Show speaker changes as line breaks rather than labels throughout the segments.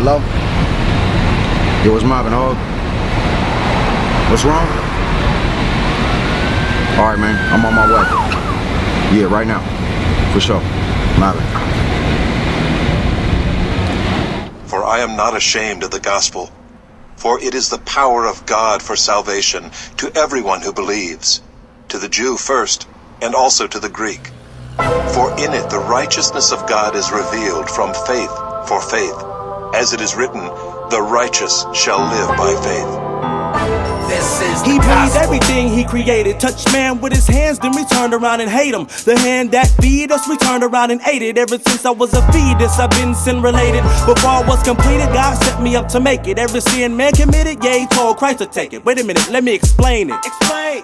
Hello? Yo, what's mobbing, hog? What's wrong? Alright, man, I'm on my way. Yeah, right now. For sure. Mobbing.
For I am not ashamed of the gospel, for it is the power of God for salvation to everyone who believes, to the Jew first, and also to the Greek. For in it the righteousness of God is revealed from faith for faith. As it is written, the righteous shall live by faith.
He breathed everything he created. Touched man with his hands, then we turned around and hate him. The hand that feed us, we turned around and ate it. Ever since I was a fetus, I've been sin related. Before I was completed, God set me up to make it. Every sin man committed, yeah, he told Christ to take it. Wait a minute, let me explain it.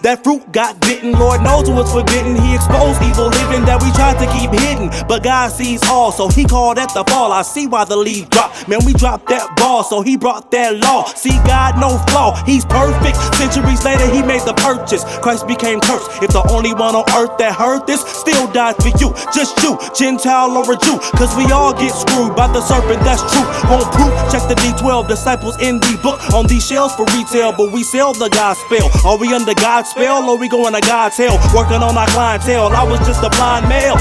That fruit got bitten, Lord knows it was forbidden. He exposed evil living that we tried to keep hidden. But God sees all, so he called that the fall. I see why the leaf dropped. Man, we dropped that ball, so he brought that law. See, God no flaw, he's perfect. Centuries later, he made the purchase. Christ became cursed. If the only one on earth that heard this still died for you, just you, Gentile or a Jew. Cause we all get screwed by the serpent, that's true. On proof, check the D12 disciples in the book. On these shelves for retail, but we sell the gospel. Are we under God's spell or we going to God's hell? Working on our clientele. I was just a blind male,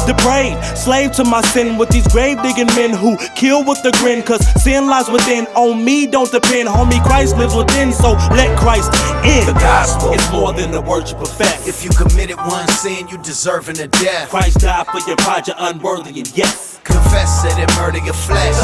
depraved, slave to my sin with these grave digging men who kill with a grin. Cause sin lies within, on me don't depend. Homie, Christ lives within, so let Christ in.
The gospel
is more than the words you profess.
If you committed one sin, you deserving of death.
Christ died for your pride, you're unworthy, and yes,
confess it and murder your flesh.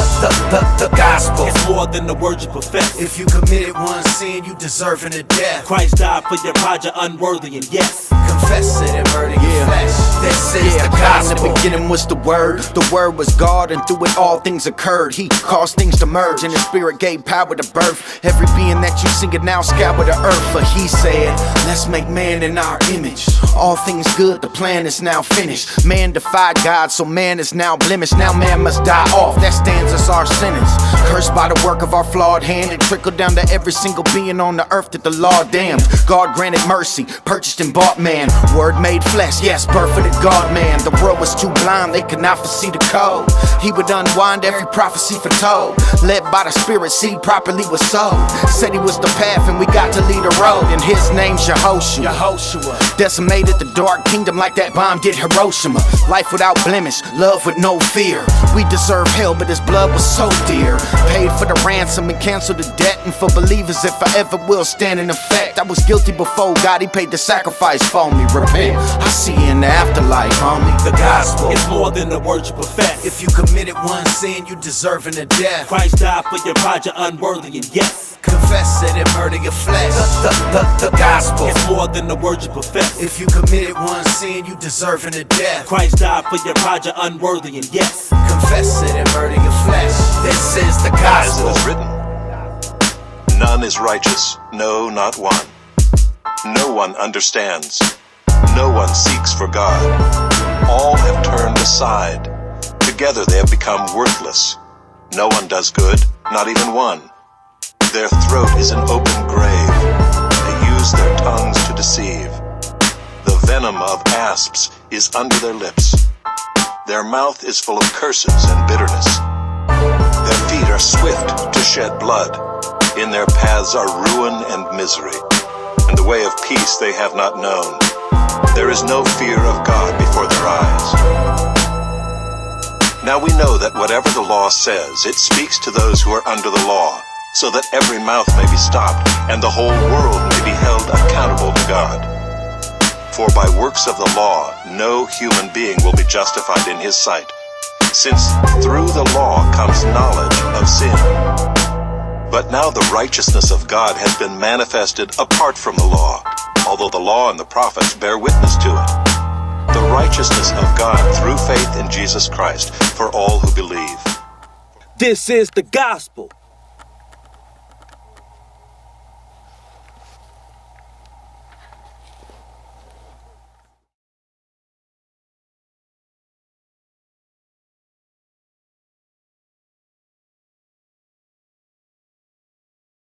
The gospel
is more than the words you profess.
If you committed one sin, you deserving of death.
Christ died for your pride, you're unworthy, and yes,
confess it and murder your flesh. This is the gospel.
In the beginning was the word was God, and through it all things occurred. He caused things to merge, and his spirit gave power to birth every being that you see it now scour the earth. For he said, let's make man in our image. All things good, the plan is now finished. Man defied God, so man is now blemished. Now man must die off, that stands as our sentence. Cursed by the work of our flawed hand, and trickled down to every single being on the earth that the law damned. God granted mercy, purchased and bought man. Word made flesh, yes, birth of the God man. The world was too blind, they could not foresee the code. He would unwind every prophecy foretold. Led by the spirit, seed properly was sowed. Said he was the path and we got to lead a road. And his name's Yehoshua. Decimated the dark kingdom like that bomb did Hiroshima. Life without blemish, love with no fear. We deserve hell, but his blood was so dear. Paid for the ransom and canceled the debt. And for believers, if I ever will stand in effect. I was guilty before God, he paid the sacrifice for me. Repent, I see you in the afterlife, homie.
The gospel
is more than the words you profess.
If you committed one sin, you deserving of death.
Christ died for your pride, you're unworthy, and yes,
confess it and murder your flesh. The gospel
is more than the words you profess.
If you committed one sin, you deserving of death.
Christ died for your pride, you're unworthy, and yes,
confess it and murder your flesh. This is the gospel.
As it is written, none is righteous, no, not one. No one understands. No one seeks for God. All have turned aside. Together they have become worthless. No one does good, not even one. Their throat is an open grave. They use their tongues to deceive. The venom of asps is under their lips. Their mouth is full of curses and bitterness. Their feet are swift to shed blood. In their paths are ruin and misery. And the way of peace they have not known. There is no fear of God before their eyes. Now we know that whatever the law says, it speaks to those who are under the law, so that every mouth may be stopped, and the whole world may be held accountable to God. For by works of the law, no human being will be justified in his sight, since through the law comes knowledge of sin. But now the righteousness of God has been manifested apart from the law, although the law and the prophets bear witness to it. The righteousness of God through faith in Jesus Christ for all who believe.
this is the gospel.